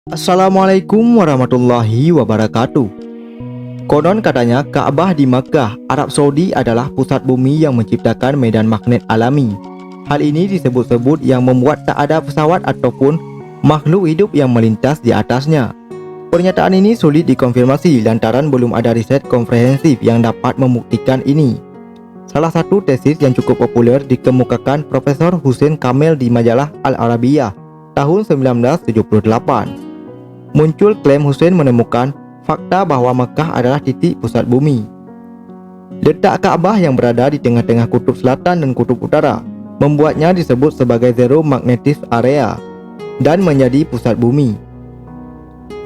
Assalamualaikum warahmatullahi wabarakatuh. Konon katanya Ka'bah di Makkah, Arab Saudi adalah pusat bumi yang menciptakan medan magnet alami. Hal ini disebut-sebut yang membuat tak ada pesawat ataupun makhluk hidup yang melintas di atasnya. Pernyataan ini sulit dikonfirmasi lantaran belum ada riset komprehensif yang dapat membuktikan ini. Salah satu tesis yang cukup populer dikemukakan Profesor Hussein Kamel di majalah Al-Arabiyah tahun 1978. Muncul klaim Hussein menemukan fakta bahwa Mekah adalah titik pusat bumi. Letak Ka'bah yang berada di tengah-tengah kutub selatan dan kutub utara membuatnya disebut sebagai zero magnetic area dan menjadi pusat bumi.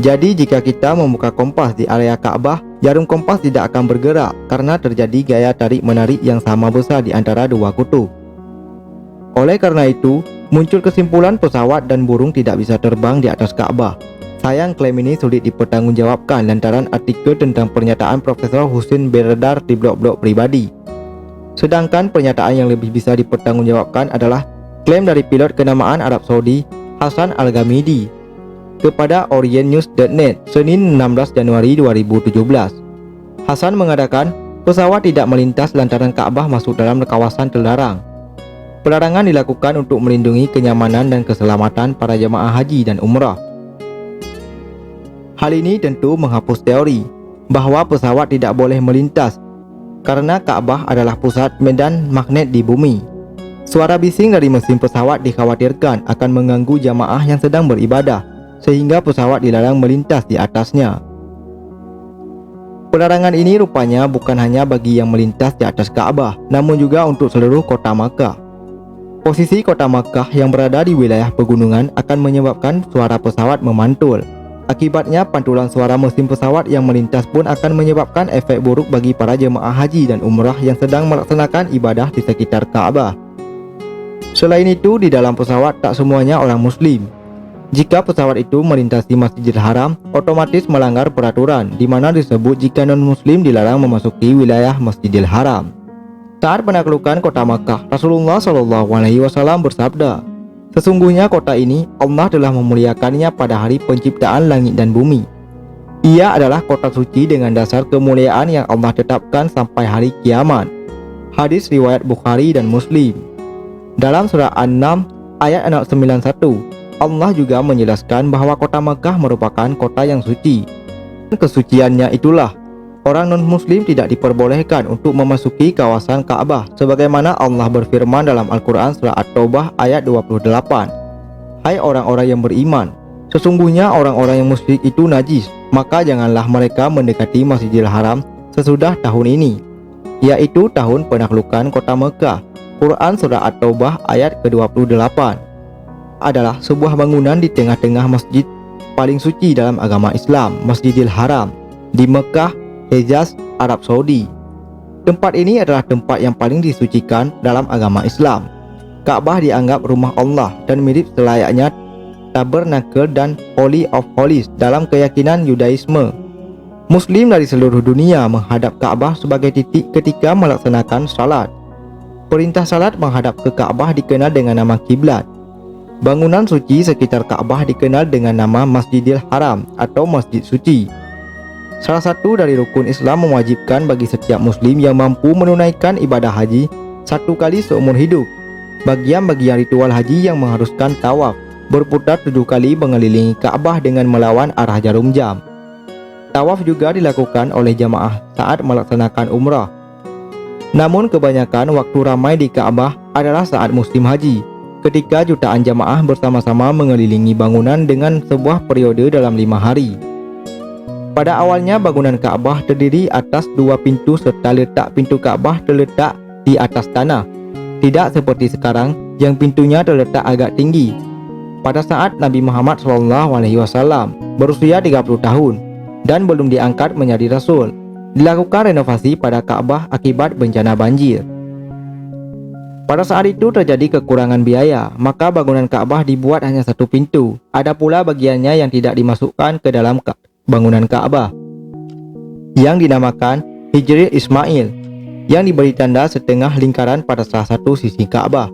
Jadi jika kita membuka kompas di area Ka'bah, jarum kompas tidak akan bergerak karena terjadi gaya tarik-menarik yang sama besar di antara dua kutub. Oleh karena itu, muncul kesimpulan pesawat dan burung tidak bisa terbang di atas Ka'bah. Sayang klaim ini sulit dipertanggungjawabkan lantaran artikel tentang pernyataan Profesor Hussein beredar di blog-blog pribadi. Sedangkan pernyataan yang lebih bisa dipertanggungjawabkan adalah klaim dari pilot kenamaan Arab Saudi Hasan Al-Ghamidi kepada orientnews.net Senin 16 Januari 2017. Hasan mengatakan pesawat tidak melintas lantaran Ka'bah masuk dalam kawasan terlarang. Pelarangan dilakukan untuk melindungi kenyamanan dan keselamatan para jemaah haji dan umrah. Hal ini tentu menghapus teori bahwa pesawat tidak boleh melintas karena Ka'bah adalah pusat medan magnet di bumi. Suara bising dari mesin pesawat dikhawatirkan akan mengganggu jamaah yang sedang beribadah, sehingga pesawat dilarang melintas di atasnya. Pelarangan ini rupanya bukan hanya bagi yang melintas di atas Ka'bah, namun juga untuk seluruh kota Makkah. Posisi kota Makkah yang berada di wilayah pegunungan akan menyebabkan suara pesawat memantul. Akibatnya pantulan suara mesin pesawat yang melintas pun akan menyebabkan efek buruk bagi para jemaah haji dan umrah yang sedang melaksanakan ibadah di sekitar Ka'bah. Selain itu, di dalam pesawat tak semuanya orang muslim. Jika pesawat itu melintasi Masjidil Haram, otomatis melanggar peraturan, di mana disebut jika non-muslim dilarang memasuki wilayah Masjidil Haram. Saat penaklukan kota Makkah, Rasulullah SAW bersabda, "Sesungguhnya kota ini Allah telah memuliakannya pada hari penciptaan langit dan bumi. Ia adalah kota suci dengan dasar kemuliaan yang Allah tetapkan sampai hari kiamat." Hadis riwayat Bukhari dan Muslim. Dalam surah An-Naml ayat 91, Allah juga menjelaskan bahwa kota Makkah merupakan kota yang suci. Kesuciannya itulah orang non-muslim tidak diperbolehkan untuk memasuki kawasan Ka'bah, sebagaimana Allah berfirman dalam Al-Quran surah At-Taubah ayat 28. "Hai orang-orang yang beriman, sesungguhnya orang-orang yang musyrik itu najis, maka janganlah mereka mendekati Masjidil Haram sesudah tahun ini," yaitu tahun penaklukan kota Mekah. Quran surah At-Taubah ayat ke-28 adalah sebuah bangunan di tengah-tengah masjid paling suci dalam agama Islam, Masjidil Haram di Mekah, Hejaz, Arab Saudi. Tempat ini adalah tempat yang paling disucikan dalam agama Islam. Ka'bah dianggap rumah Allah dan mirip selayaknya tabernakel dan Holy of Holies dalam keyakinan Yudaisme. Muslim dari seluruh dunia menghadap Ka'bah sebagai titik ketika melaksanakan salat. Perintah salat menghadap ke Ka'bah dikenal dengan nama kiblat. Bangunan suci sekitar Ka'bah dikenal dengan nama Masjidil Haram atau Masjid Suci. Salah satu dari rukun Islam mewajibkan bagi setiap muslim yang mampu menunaikan ibadah haji satu kali seumur hidup. Bagian-bagian ritual haji yang mengharuskan tawaf, berputar 7 kali mengelilingi Ka'bah dengan melawan arah jarum jam. Tawaf juga dilakukan oleh jamaah saat melaksanakan umrah. Namun kebanyakan waktu ramai di Ka'bah adalah saat musim haji, ketika jutaan jamaah bersama-sama mengelilingi bangunan dengan sebuah periode dalam 5 hari. Pada awalnya bangunan Ka'bah terdiri atas 2 pintu serta letak pintu Ka'bah terletak di atas tanah. Tidak seperti sekarang yang pintunya terletak agak tinggi. Pada saat Nabi Muhammad SAW berusia 30 tahun dan belum diangkat menjadi Rasul, dilakukan renovasi pada Ka'bah akibat bencana banjir. Pada saat itu terjadi kekurangan biaya, maka bangunan Ka'bah dibuat hanya 1 pintu. Ada pula bagiannya yang tidak dimasukkan ke dalam bangunan Ka'bah yang dinamakan Hijri Ismail, yang diberi tanda setengah lingkaran pada salah satu sisi Ka'bah.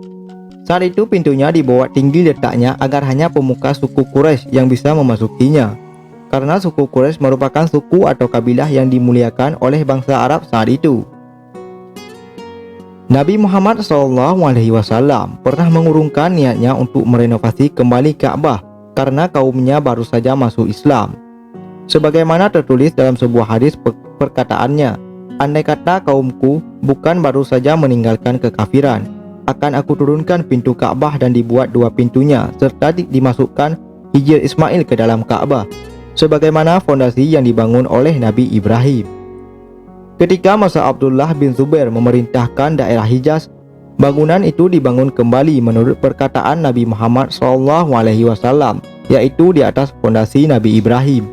Saat itu pintunya dibawa tinggi letaknya agar hanya pemuka suku Quraisy yang bisa memasukinya. Karena suku Quraisy merupakan suku atau kabilah yang dimuliakan oleh bangsa Arab saat itu. Nabi Muhammad SAW pernah mengurungkan niatnya untuk merenovasi kembali Ka'bah karena kaumnya baru saja masuk Islam. Sebagaimana tertulis dalam sebuah hadis perkataannya, "Andai kata kaumku bukan baru saja meninggalkan kekafiran, akan aku turunkan pintu Ka'bah dan dibuat 2 pintunya serta dimasukkan hijir Ismail ke dalam Ka'bah, sebagaimana fondasi yang dibangun oleh Nabi Ibrahim." Ketika masa Abdullah bin Zubair memerintahkan daerah Hijaz, bangunan itu dibangun kembali menurut perkataan Nabi Muhammad SAW, yaitu di atas fondasi Nabi Ibrahim.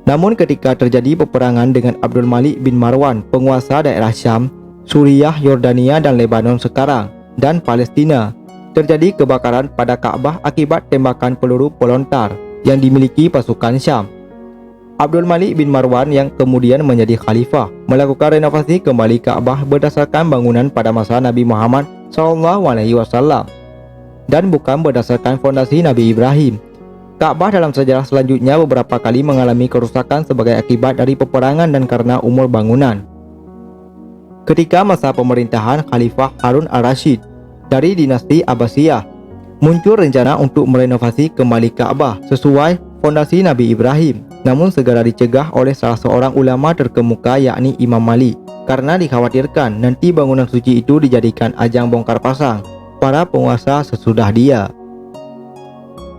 Namun ketika terjadi peperangan dengan Abdul Malik bin Marwan, penguasa daerah Syam, Suriah, Yordania dan Lebanon sekarang, dan Palestina, terjadi kebakaran pada Ka'bah akibat tembakan peluru pelontar yang dimiliki pasukan Syam. Abdul Malik bin Marwan yang kemudian menjadi khalifah melakukan renovasi kembali Ka'bah berdasarkan bangunan pada masa Nabi Muhammad SAW dan bukan berdasarkan fondasi Nabi Ibrahim. Ka'bah dalam sejarah selanjutnya beberapa kali mengalami kerusakan sebagai akibat dari peperangan dan karena umur bangunan. Ketika masa pemerintahan Khalifah Harun al-Rashid dari dinasti Abbasiyah, muncul rencana untuk merenovasi kembali Ka'bah sesuai fondasi Nabi Ibrahim, namun segera dicegah oleh salah seorang ulama terkemuka yakni Imam Malik karena dikhawatirkan nanti bangunan suci itu dijadikan ajang bongkar pasang para penguasa sesudah dia.